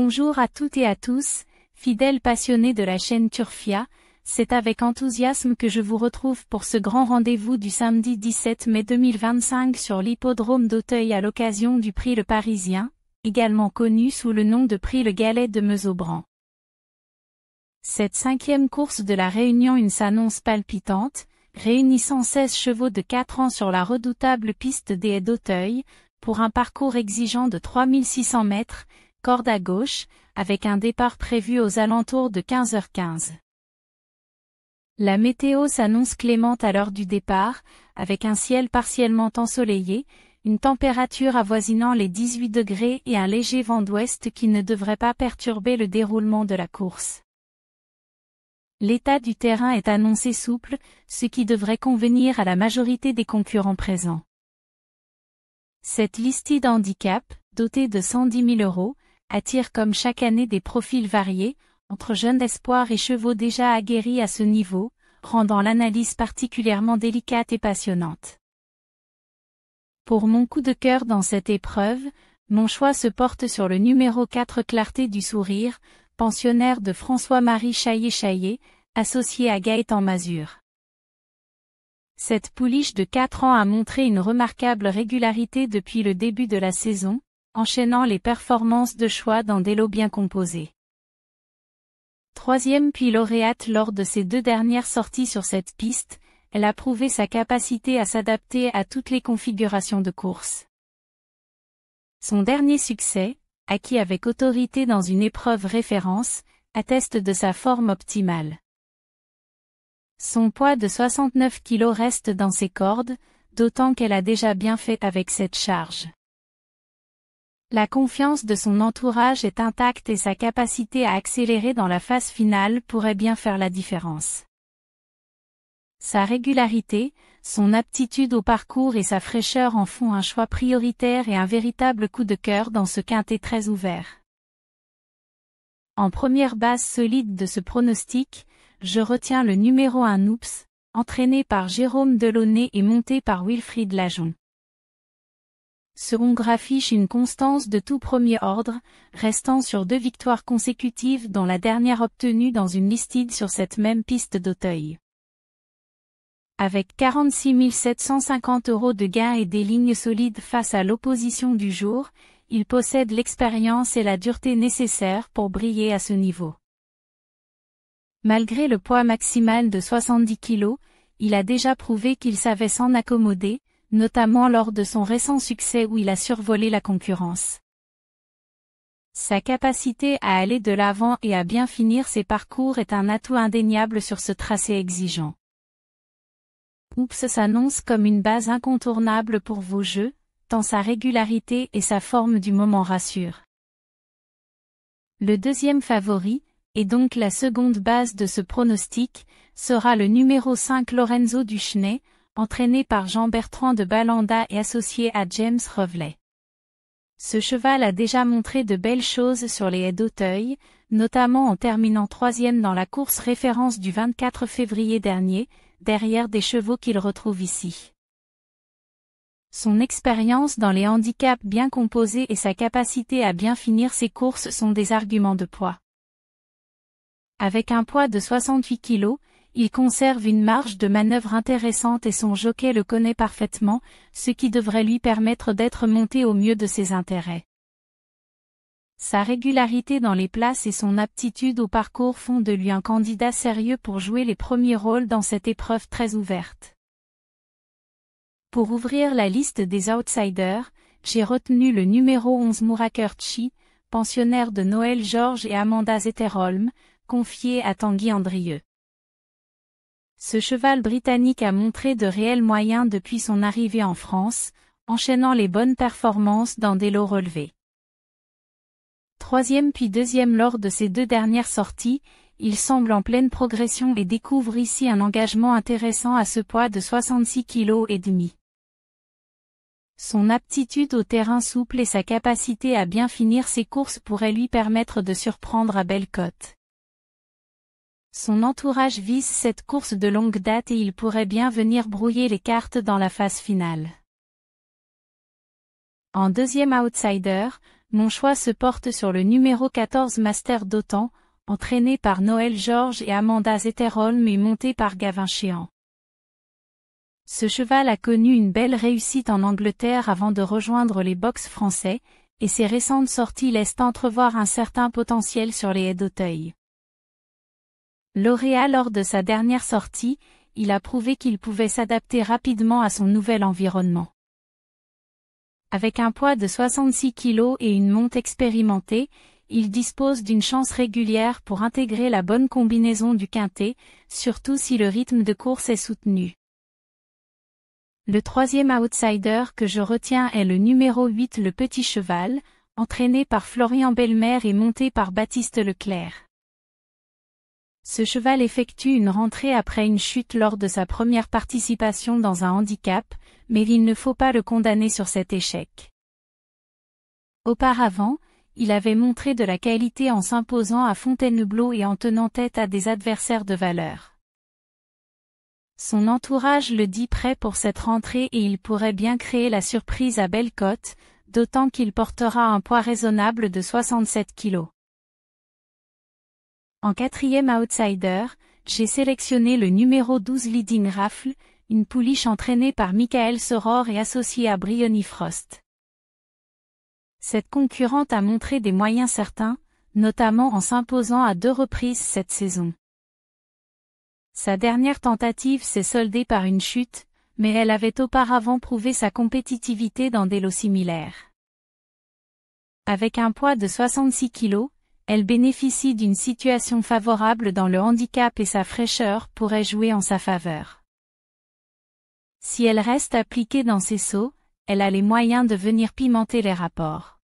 Bonjour à toutes et à tous, fidèles passionnés de la chaîne Turfia, c'est avec enthousiasme que je vous retrouve pour ce grand rendez-vous du samedi 17 mai 2025 sur l'hippodrome d'Auteuil à l'occasion du prix Le Parisien, également connu sous le nom de prix Le Galet de Mezobran. Cette 5e course de la Réunion s'annonce palpitante, réunissant 16 chevaux de 4 ans sur la redoutable piste des Haies d'Auteuil, pour un parcours exigeant de 3600 mètres, corde à gauche, avec un départ prévu aux alentours de 15h15. La météo s'annonce clémente à l'heure du départ, avec un ciel partiellement ensoleillé, une température avoisinant les 18 degrés et un léger vent d'ouest qui ne devrait pas perturber le déroulement de la course. L'état du terrain est annoncé souple, ce qui devrait convenir à la majorité des concurrents présents. Cette Listed Handicap, dotée de 110 000 €, attire comme chaque année des profils variés, entre jeunes espoirs et chevaux déjà aguerris à ce niveau, rendant l'analyse particulièrement délicate et passionnante. Pour mon coup de cœur dans cette épreuve, mon choix se porte sur le numéro 4 Clarté du Sourire, pensionnaire de François-Marie Chaillet, associé à Gaëtan Mazur. Cette pouliche de 4 ans a montré une remarquable régularité depuis le début de la saison, enchaînant les performances de choix dans des lots bien composés. 3e puis lauréate lors de ses 2 dernières sorties sur cette piste, elle a prouvé sa capacité à s'adapter à toutes les configurations de course. Son dernier succès, acquis avec autorité dans une épreuve référence, atteste de sa forme optimale. Son poids de 69 kg reste dans ses cordes, d'autant qu'elle a déjà bien fait avec cette charge. La confiance de son entourage est intacte et sa capacité à accélérer dans la phase finale pourrait bien faire la différence. Sa régularité, son aptitude au parcours et sa fraîcheur en font un choix prioritaire et un véritable coup de cœur dans ce quintet très ouvert. En première base solide de ce pronostic, je retiens le numéro 1 Noops, entraîné par Jérôme Delaunay et monté par Wilfried Lajon. Ce Hongre affiche une constance de tout premier ordre, restant sur 2 victoires consécutives dont la dernière obtenue dans une Listed sur cette même piste d'Auteuil. Avec 46 750 € de gains et des lignes solides face à l'opposition du jour, il possède l'expérience et la dureté nécessaires pour briller à ce niveau. Malgré le poids maximal de 70 kg, il a déjà prouvé qu'il savait s'en accommoder, notamment lors de son récent succès où il a survolé la concurrence. Sa capacité à aller de l'avant et à bien finir ses parcours est un atout indéniable sur ce tracé exigeant. Oops s'annonce comme une base incontournable pour vos jeux, tant sa régularité et sa forme du moment rassurent. Le deuxième favori, et donc la seconde base de ce pronostic, sera le numéro 5 Lorenzo Duchesnay, entraîné par Jean-Bertrand de Balanda et associé à James Reveley. Ce cheval a déjà montré de belles choses sur les Haies d'Auteuil, notamment en terminant 3e dans la course référence du 24 février dernier, derrière des chevaux qu'il retrouve ici. Son expérience dans les handicaps bien composés et sa capacité à bien finir ses courses sont des arguments de poids. Avec un poids de 68 kg, il conserve une marge de manœuvre intéressante et son jockey le connaît parfaitement, ce qui devrait lui permettre d'être monté au mieux de ses intérêts. Sa régularité dans les places et son aptitude au parcours font de lui un candidat sérieux pour jouer les premiers rôles dans cette épreuve très ouverte. Pour ouvrir la liste des outsiders, j'ai retenu le numéro 11 Murakirchi, pensionnaire de Noël Georges et Amanda Zetterholm, confié à Tanguy Andrieux. Ce cheval britannique a montré de réels moyens depuis son arrivée en France, enchaînant les bonnes performances dans des lots relevés. 3e puis 2e lors de ses 2 dernières sorties, il semble en pleine progression et découvre ici un engagement intéressant à ce poids de 66 kg et demi. Son aptitude au terrain souple et sa capacité à bien finir ses courses pourraient lui permettre de surprendre à belle cote. Son entourage vise cette course de longue date et il pourrait bien venir brouiller les cartes dans la phase finale. En deuxième outsider, mon choix se porte sur le numéro 14 Master d'Otan, entraîné par Noël Georges et Amanda Zetterholm et monté par Gavin Sheehan. Ce cheval a connu une belle réussite en Angleterre avant de rejoindre les box français, et ses récentes sorties laissent entrevoir un certain potentiel sur les haies d'Auteuil. Lauréat lors de sa dernière sortie, il a prouvé qu'il pouvait s'adapter rapidement à son nouvel environnement. Avec un poids de 66 kg et une monte expérimentée, il dispose d'une chance régulière pour intégrer la bonne combinaison du quintet, surtout si le rythme de course est soutenu. Le troisième outsider que je retiens est le numéro 8 Le Petit Cheval, entraîné par Florian Belmer et monté par Baptiste Leclerc. Ce cheval effectue une rentrée après une chute lors de sa première participation dans un handicap, mais il ne faut pas le condamner sur cet échec. Auparavant, il avait montré de la qualité en s'imposant à Fontainebleau et en tenant tête à des adversaires de valeur. Son entourage le dit prêt pour cette rentrée et il pourrait bien créer la surprise à Bellecote, d'autant qu'il portera un poids raisonnable de 67 kg. En quatrième outsider, j'ai sélectionné le numéro 12 Leading Raffle, une pouliche entraînée par Michael Soror et associée à Briony Frost. Cette concurrente a montré des moyens certains, notamment en s'imposant à 2 reprises cette saison. Sa dernière tentative s'est soldée par une chute, mais elle avait auparavant prouvé sa compétitivité dans des lots similaires. Avec un poids de 66 kg, elle bénéficie d'une situation favorable dans le handicap et sa fraîcheur pourrait jouer en sa faveur. Si elle reste appliquée dans ses sauts, elle a les moyens de venir pimenter les rapports.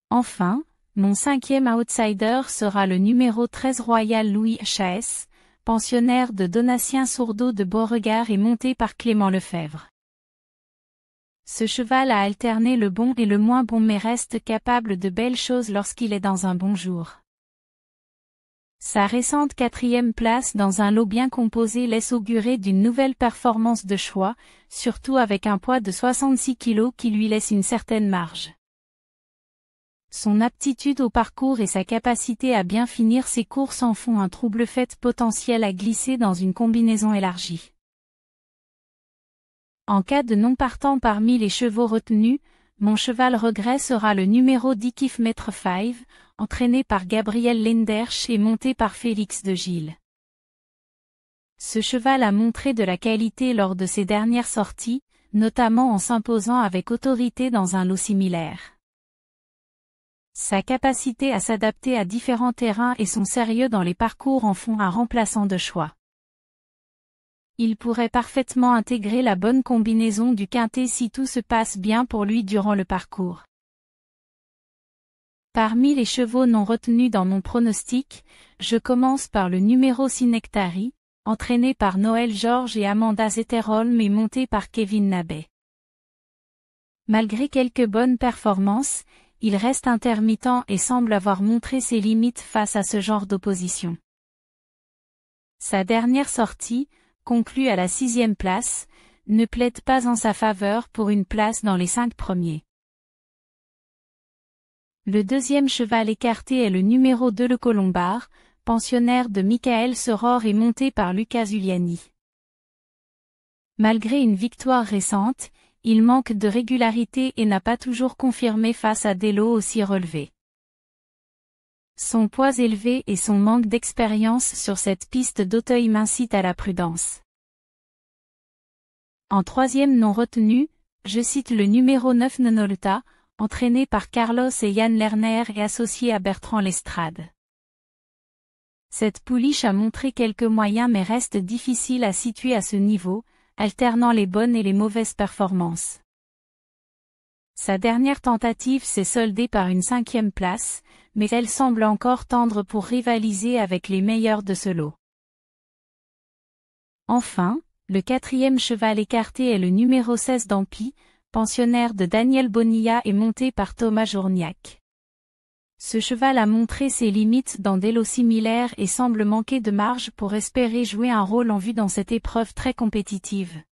Enfin, mon cinquième outsider sera le numéro 13 Royal Louis Chaes, pensionnaire de Donatien Sourdeau de Beauregard et monté par Clément Lefebvre. Ce cheval a alterné le bon et le moins bon mais reste capable de belles choses lorsqu'il est dans un bon jour. Sa récente 4e place dans un lot bien composé laisse augurer d'une nouvelle performance de choix, surtout avec un poids de 66 kg qui lui laisse une certaine marge. Son aptitude au parcours et sa capacité à bien finir ses courses en font un trouble fait potentiel à glisser dans une combinaison élargie. En cas de non partant parmi les chevaux retenus, mon cheval regret sera le numéro 10 Kif Mètre 5, entraîné par Gabriel Lenderch et monté par Félix de Gilles. Ce cheval a montré de la qualité lors de ses dernières sorties, notamment en s'imposant avec autorité dans un lot similaire. Sa capacité à s'adapter à différents terrains et son sérieux dans les parcours en font un remplaçant de choix. Il pourrait parfaitement intégrer la bonne combinaison du quintet si tout se passe bien pour lui durant le parcours. Parmi les chevaux non retenus dans mon pronostic, je commence par le numéro Synectary, entraîné par Noël Georges et Amanda Zetterholm et monté par Kevin Nabet. Malgré quelques bonnes performances, il reste intermittent et semble avoir montré ses limites face à ce genre d'opposition. Sa dernière sortie, conclue à la 6e place, ne plaide pas en sa faveur pour une place dans les 5 premiers. Le deuxième cheval écarté est le numéro 2 Le Colombard, pensionnaire de Michael Soror et monté par Lucas Uliani. Malgré une victoire récente, il manque de régularité et n'a pas toujours confirmé face à des lots aussi relevés. Son poids élevé et son manque d'expérience sur cette piste d'Auteuil m'incitent à la prudence. En troisième non retenu, je cite le numéro 9 Nonolta, entraîné par Carlos et Yann Lerner et associé à Bertrand Lestrade. Cette pouliche a montré quelques moyens mais reste difficile à situer à ce niveau, alternant les bonnes et les mauvaises performances. Sa dernière tentative s'est soldée par une 5e place, mais elle semble encore tendre pour rivaliser avec les meilleurs de ce lot. Enfin, le 4e cheval écarté est le numéro 16 Dampy, pensionnaire de Daniel Bonilla et monté par Thomas Journiac. Ce cheval a montré ses limites dans des lots similaires et semble manquer de marge pour espérer jouer un rôle en vue dans cette épreuve très compétitive.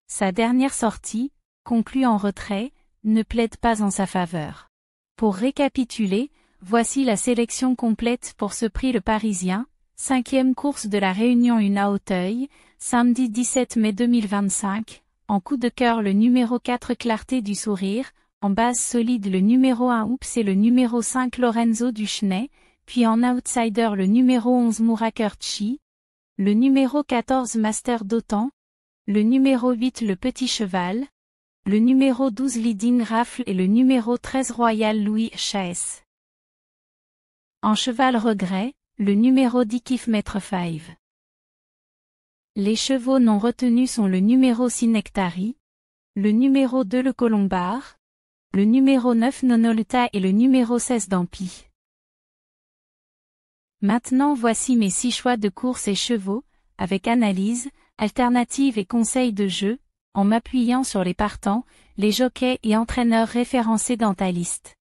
Sa dernière sortie, conclue en retrait, ne plaident pas en sa faveur. Pour récapituler, voici la sélection complète pour ce prix Le Parisien, 5e course de la Réunion 1 à Auteuil, samedi 17 mai 2025, en coup de cœur le numéro 4 Clarté du Sourire, en base solide le numéro 1 Oups et le numéro 5 Lorenzo Duchesnay, puis en outsider le numéro 11 Murakirchi, le numéro 14 Master d'Otan, le numéro 8 Le Petit Cheval, le numéro 12 Leading Rafle et le numéro 13 Royal Louis Chaes. En cheval regret, le numéro 10 Kif Maître 5. Les chevaux non retenus sont le numéro 6 Nectari, le numéro 2 Le Colombard, le numéro 9 Nonoluta et le numéro 16 Dampi. Maintenant voici mes 6 choix de course et chevaux, avec analyse, alternative et conseils de jeu, en m'appuyant sur les partants, les jockeys et entraîneurs référencés dans ta liste.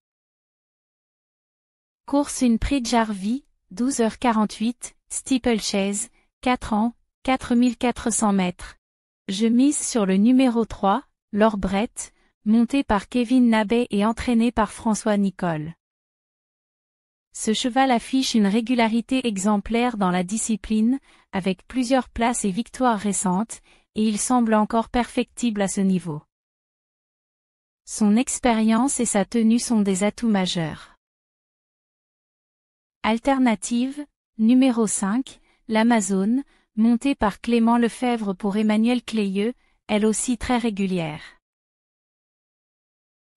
Course 1 Prix de Jarvie, 12h48, Steeplechase, 4 ans, 4400 mètres. Je mise sur le numéro 3, L'Or Brett, monté par Kevin Nabet et entraîné par François Nicole. Ce cheval affiche une régularité exemplaire dans la discipline, avec plusieurs places et victoires récentes, et il semble encore perfectible à ce niveau. Son expérience et sa tenue sont des atouts majeurs. Alternative, numéro 5, l'Amazone, montée par Clément Lefebvre pour Emmanuel Cléieux, elle aussi très régulière.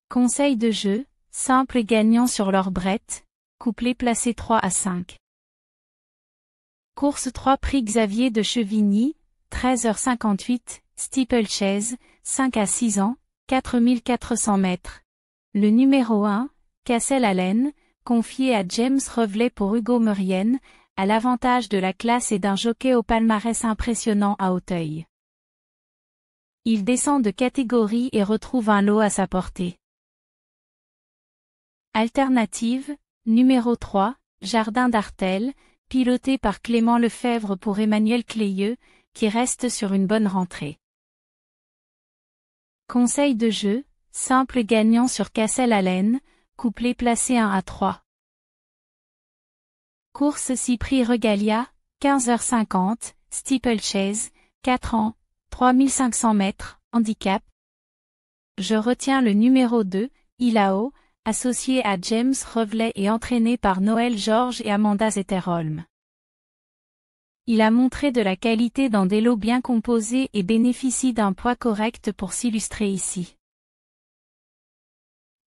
Conseil de jeu, simple et gagnant sur L'Or Brett, couplet placé 3 à 5. Course 3 Prix Xavier de Chevigny, 13h58, Steeplechase, 5 à 6 ans, 4400 mètres. Le numéro 1, Cassel Allen, confié à James Revelet pour Hugo Murienne, a l'avantage de la classe et d'un jockey au palmarès impressionnant à Auteuil. Il descend de catégorie et retrouve un lot à sa portée. Alternative, numéro 3, Jardin d'Artel, piloté par Clément Lefebvre pour Emmanuel Cléieux, qui reste sur une bonne rentrée. Conseil de jeu, simple et gagnant sur Cassel Allen, couplet placé 1 à 3. Course 6 Prix Regalia, 15h50, Steeplechase, 4 ans, 3500 mètres, handicap. Je retiens le numéro 2, Ilao, associé à James Revelet et entraîné par Noël Georges et Amanda Zetterholm. Il a montré de la qualité dans des lots bien composés et bénéficie d'un poids correct pour s'illustrer ici.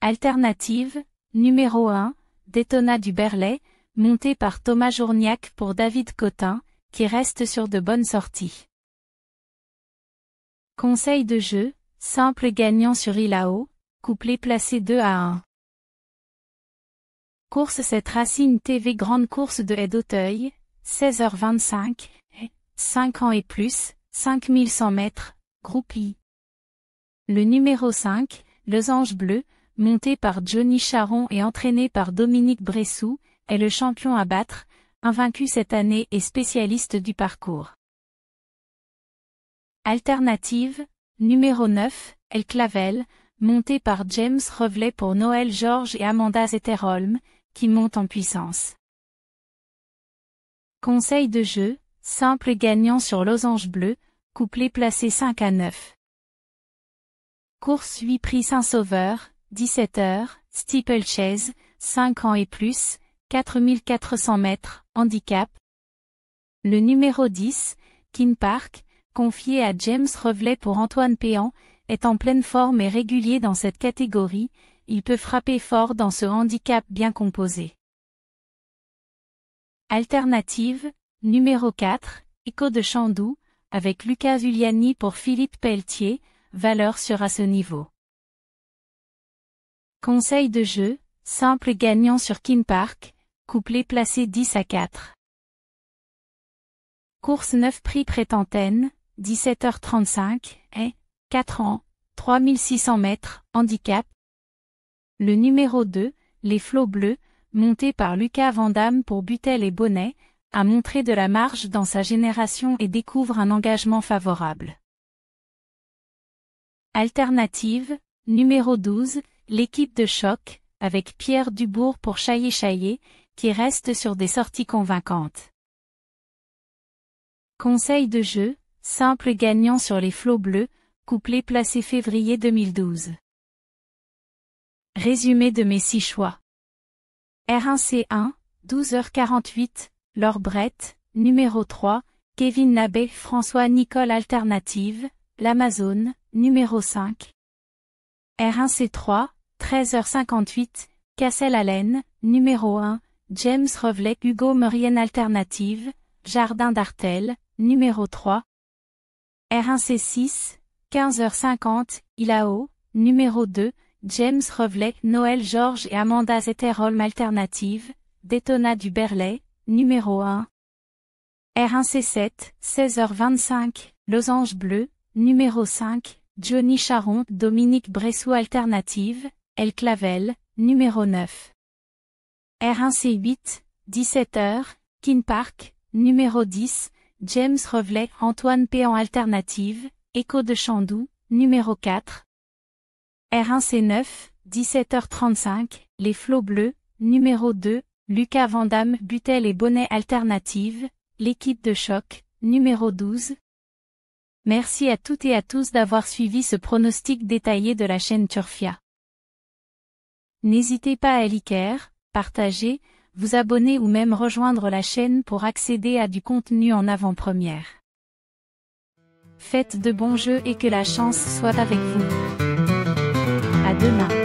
Alternative, numéro 1, Daytona du Berlay, monté par Thomas Journiac pour David Cotin, qui reste sur de bonnes sorties. Conseil de jeu, simple gagnant sur Ilao, couplet placé 2 à 1. Course 7 Racing TV Grande course de Haie d'Auteuil, 16h25, 5 ans et plus, 5100 mètres, groupe I. Le numéro 5, Losange Bleu, monté par Johnny Charon et entraîné par Dominique Bressou, est le champion à battre, invaincu cette année et spécialiste du parcours. Alternative, numéro 9, El Clavel, monté par James Revelet pour Noël Georges et Amanda Zetterholm, qui monte en puissance. Conseil de jeu, simple et gagnant sur Losange Bleu, couplet placé 5 à 9. Course 8 Prix Saint-Sauveur, 17h, Steeplechase, 5 ans et plus, 4400 mètres, handicap. Le numéro 10, Kin Park, confié à James Revelet pour Antoine Péan, est en pleine forme et régulier dans cette catégorie, il peut frapper fort dans ce handicap bien composé. Alternative, numéro 4, Echo de Chandoux, avec Lucas Zuliani pour Philippe Pelletier, valeur sur à ce niveau. Conseil de jeu, simple gagnant sur Kin Park, couplet placé 10 à 4. Course 9 Prix Prétantenne, 17h35, 4 ans, 3600 mètres, handicap. Le numéro 2, Les Flots Bleus, monté par Lucas Vandamme pour Butel et Bonnet, a montré de la marge dans sa génération et découvre un engagement favorable. Alternative, numéro 12, l'équipe de choc, avec Pierre Dubourg pour Chaillé, qui reste sur des sorties convaincantes. Conseil de jeu, simple gagnant sur les flots bleus, couplet placé février 2012. Résumé de mes 6 choix. R1C1, 12h48, Laure Brett, numéro 3, Kevin Nabet, François Nicole Alternative, l'Amazone, numéro 5. R1C3, 13h58, Cassel Allen, numéro 1, James Reveley, Hugo Murienne Alternative, Jardin d'Artel, numéro 3. R1C6, 15h50, Ilao, numéro 2, James Reveley, Noël Georges et Amanda Zetterholm Alternative, Daytona du Berlay, numéro 1. R1C7, 16h25, Losange Bleu, numéro 5, Johnny Charon, Dominique Bressou Alternative, El Clavel, numéro 9. R1C8, 17h, Kin Park, numéro 10, James Reveley, Antoine Péan Alternative, Écho de Chandoux, numéro 4. R1C9, 17h35, Les Flots Bleus, numéro 2, Lucas Vandamme, Butel et Bonnet Alternative, l'équipe de choc, numéro 12. Merci à toutes et à tous d'avoir suivi ce pronostic détaillé de la chaîne Turfia. N'hésitez pas à liker, partager, vous abonner ou même rejoindre la chaîne pour accéder à du contenu en avant-première. Faites de bons jeux et que la chance soit avec vous. À demain.